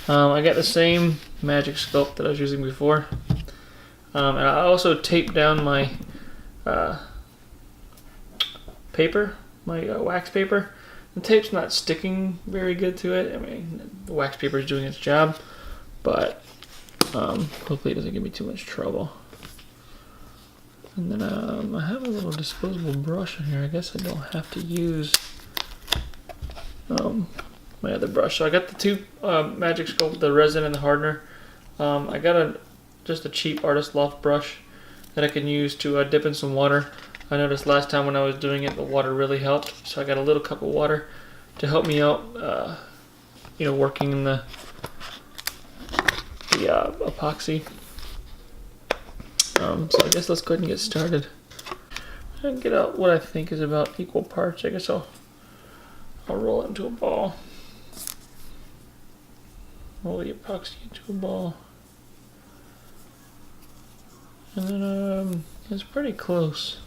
I got the same magic sculpt that I was using before. And I also taped down my paper, my wax paper. The tape's not sticking very good to it. I mean, the wax paper is doing its job, but hopefully it doesn't give me too much trouble. And then I have a little disposable brush in here. I guess I don't have to use my other brush. So I got the two Magic Sculpt, the resin and the hardener. I got just a cheap Artist Loft brush that I can use to dip in some water. I noticed last time when I was doing it, the water really helped. So I got a little cup of water to help me out, working in the epoxy. So I guess let's go ahead and get started. And get out what I think is about equal parts. I guess I'll roll it into a ball. Roll the epoxy into a ball. And then it's pretty close.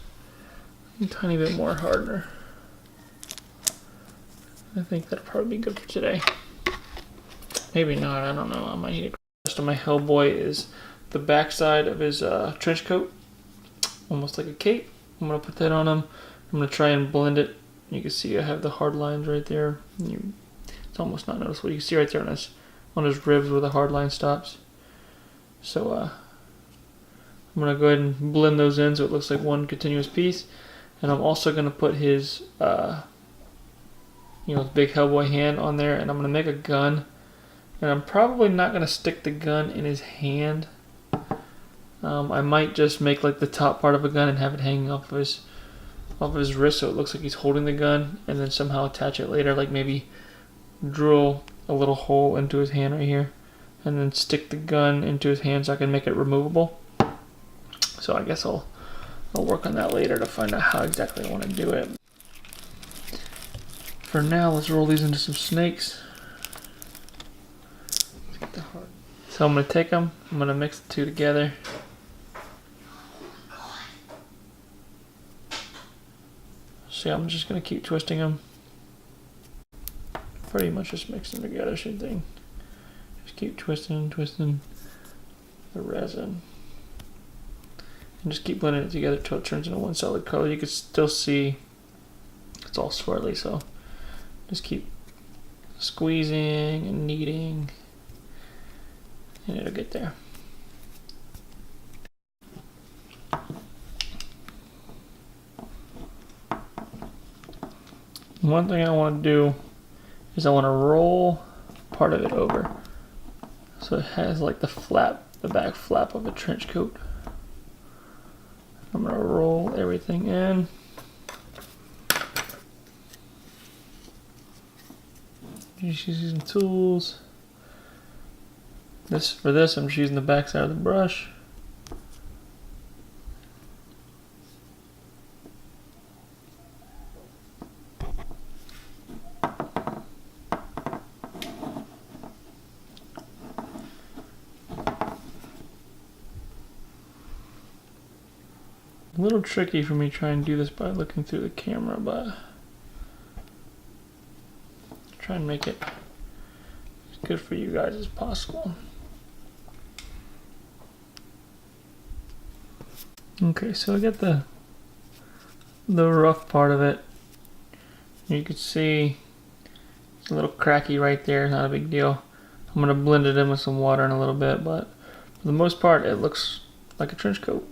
A tiny bit more hardener. I think that'll probably be good for today. Maybe not, I don't know. I might need it. The rest of my Hellboy is the backside of his trench coat, almost like a cape. I'm gonna put that on him. I'm gonna try and blend it. You can see I have the hard lines right there. It's almost not noticeable. You can see right there on his ribs where the hard line stops. So I'm gonna go ahead and blend those in so it looks like one continuous piece. And I'm also gonna put his his big Hellboy hand on there, and I'm gonna make a gun. And I'm probably not gonna stick the gun in his hand. I might just make like the top part of a gun and have it hanging off of his wrist so it looks like he's holding the gun, and then somehow attach it later, like maybe drill a little hole into his hand right here and then stick the gun into his hand so I can make it removable. So I guess I'll work on that later to find out how exactly I want to do it. For now, let's roll these into some snakes. So I'm going to take them, I'm going to mix the two together. See, I'm just going to keep twisting them. Pretty much just mix them together, same thing. Just keep twisting the resin. And just keep blending it together until it turns into one solid color. You can still see it's all swirly, so just keep squeezing and kneading, and it'll get there. One thing I want to do is I want to roll part of it over so it has like the back flap of a trench coat. I'm going to roll everything in. Just using tools. For this, I'm just using the back side of the brush. A little tricky for me trying to do this by looking through the camera, but try and make it as good for you guys as possible. Okay, so I got the rough part of it. You can see it's a little cracky right there, not a big deal. I'm going to blend it in with some water in a little bit, but for the most part it looks like a trench coat.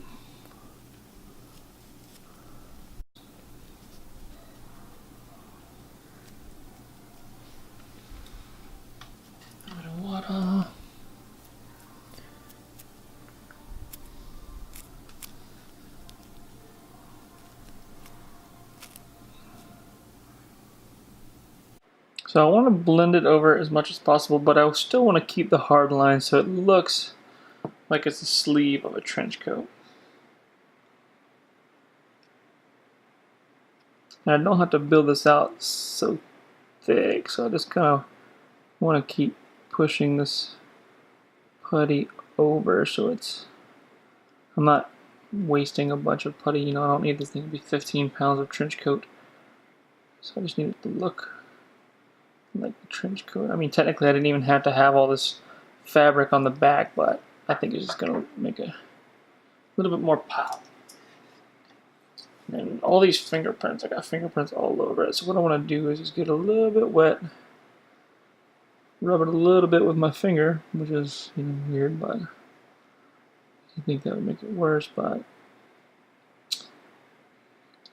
Water. So I want to blend it over as much as possible, but I still want to keep the hard line so it looks like it's the sleeve of a trench coat. And I don't have to build this out so thick, so I just kind of want to keep pushing this putty over so I'm not wasting a bunch of putty. I don't need this thing to be 15 pounds of trench coat. So I just need it to look like the trench coat. I mean, technically, I didn't even have to have all this fabric on the back, but I think it's just gonna make a little bit more pop. And all these fingerprints, I got fingerprints all over it. So what I want to do is just get a little bit wet, rub it a little bit with my finger, which is weird, but I think that would make it worse. But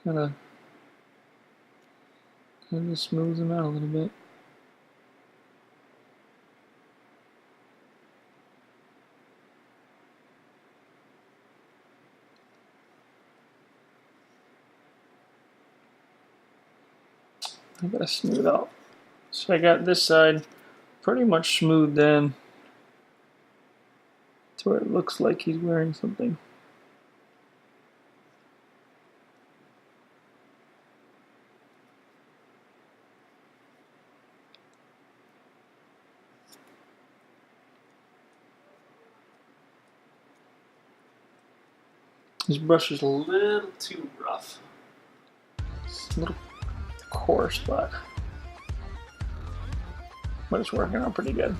kind of smooths them out a little bit. I gotta smooth out. So I got this side pretty much smoothed in to where it looks like he's wearing something. This brush is a little too rough. It's a little coarse, but it's working out pretty good.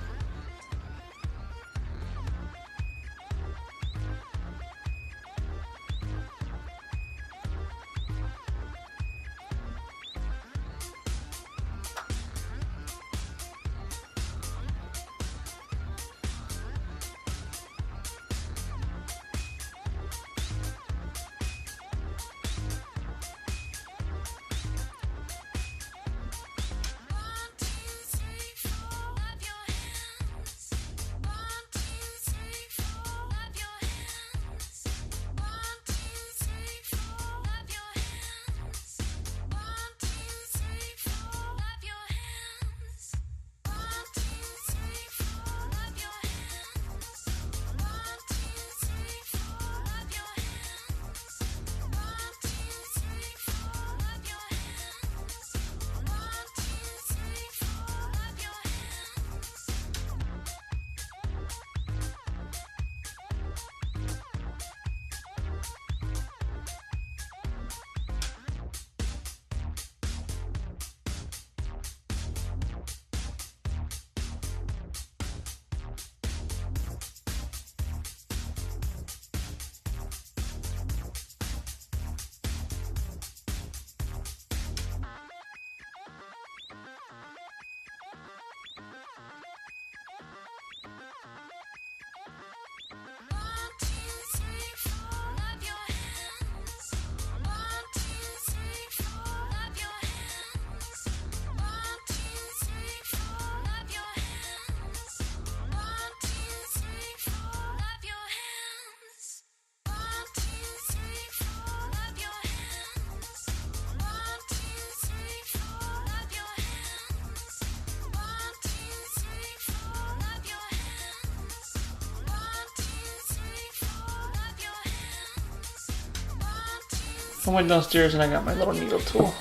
I went downstairs and I got my little needle tool.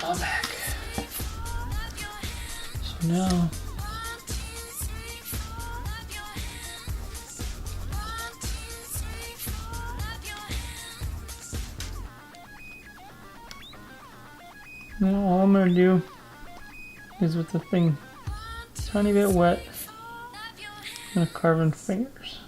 I'm back. So now all I'm gonna do is with the thing a tiny bit wet, I'm gonna carve in fingers.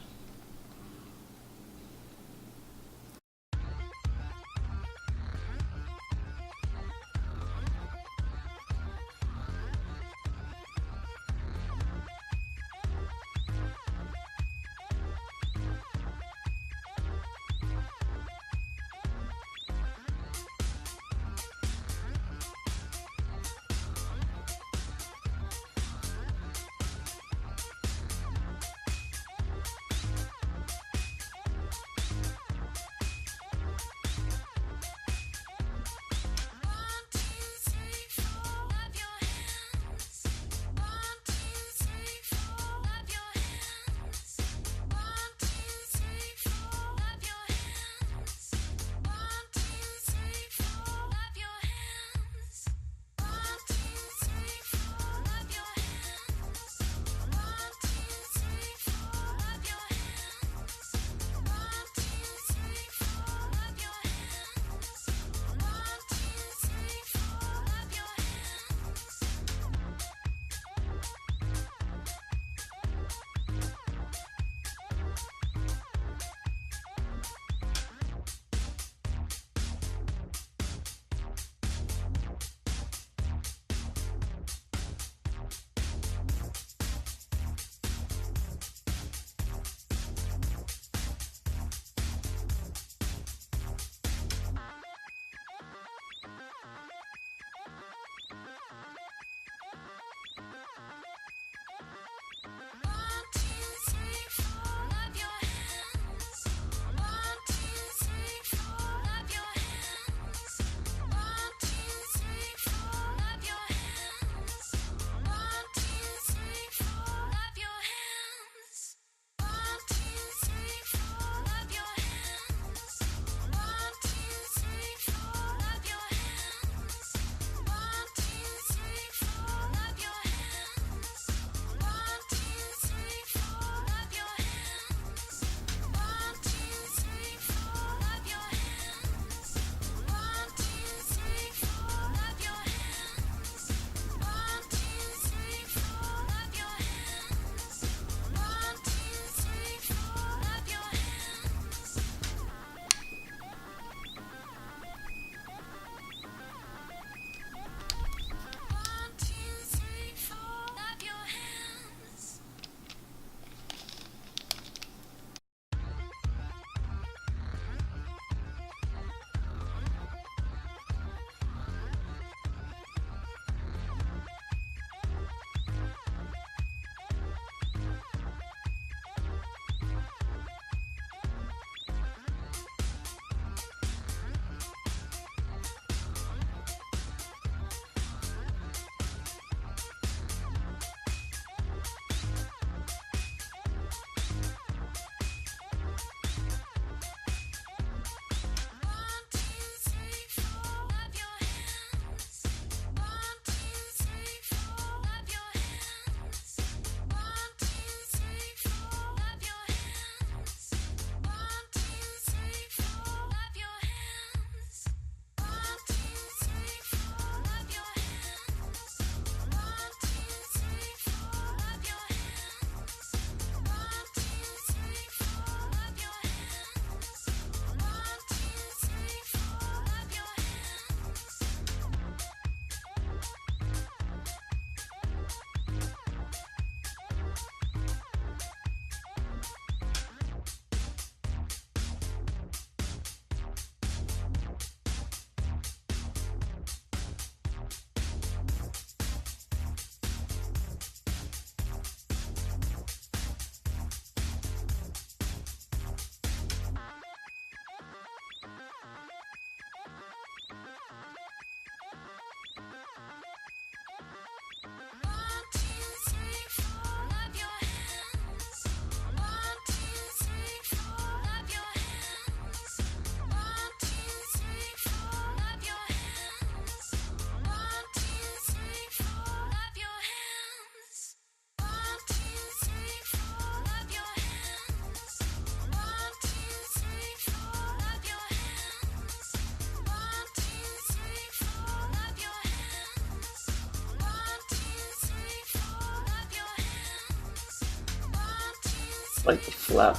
like the flap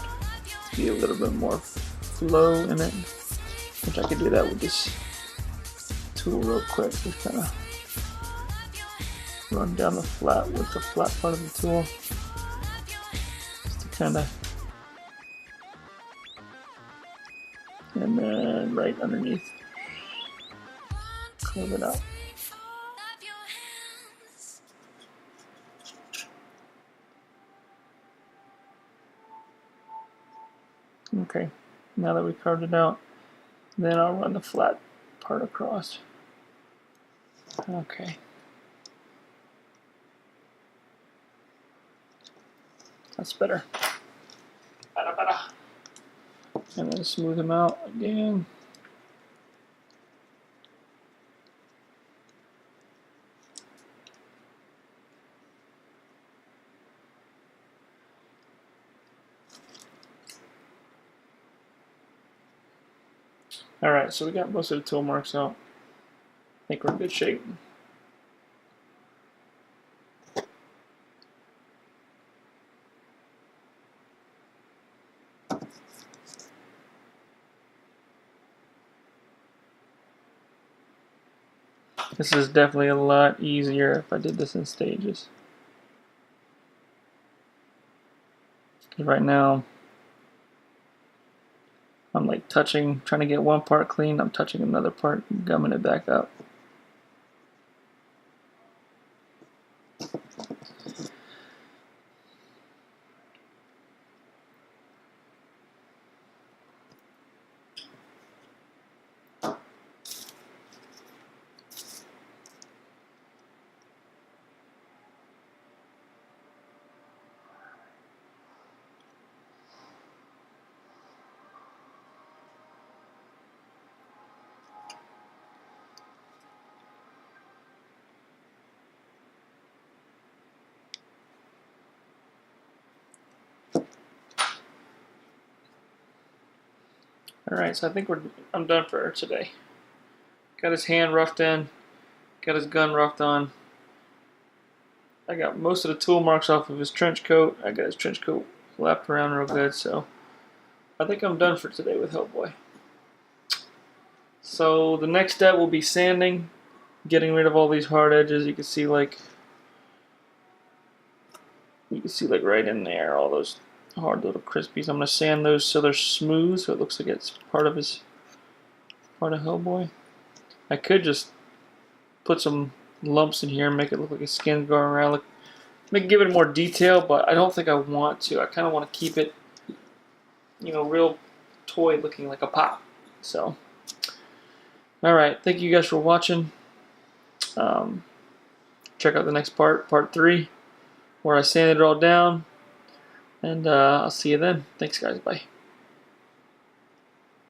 to be a little bit more flow in it, which I could do that with this tool real quick. Just kind of run down the flat with the flat part of the tool, just to kind of, and then right underneath, curve it out. Okay, now that we carved it out, then I'll run the flat part across. Okay. That's better. And then smooth them out again. Alright, so we got most of the tool marks out. I think we're in good shape. This is definitely a lot easier if I did this in stages. Because right now, I'm like trying to get one part clean, I'm touching another part, gumming it back up. Alright, so I think I'm done for today. Got his hand roughed in, got his gun roughed on. I got most of the tool marks off of his trench coat. I got his trench coat wrapped around real good, so I think I'm done for today with Hellboy. So the next step will be sanding, getting rid of all these hard edges. You can see like right in there, all those hard little crispies. I'm gonna sand those so they're smooth, so it looks like it's part of Hellboy. I could just put some lumps in here and make it look like his skin's going around. Give it more detail, but I don't think I want to. I kind of want to keep it, real toy looking like a pop. So, all right. Thank you guys for watching. Check out the next part 3, where I sanded it all down. And I'll see you then. Thanks, guys. Bye.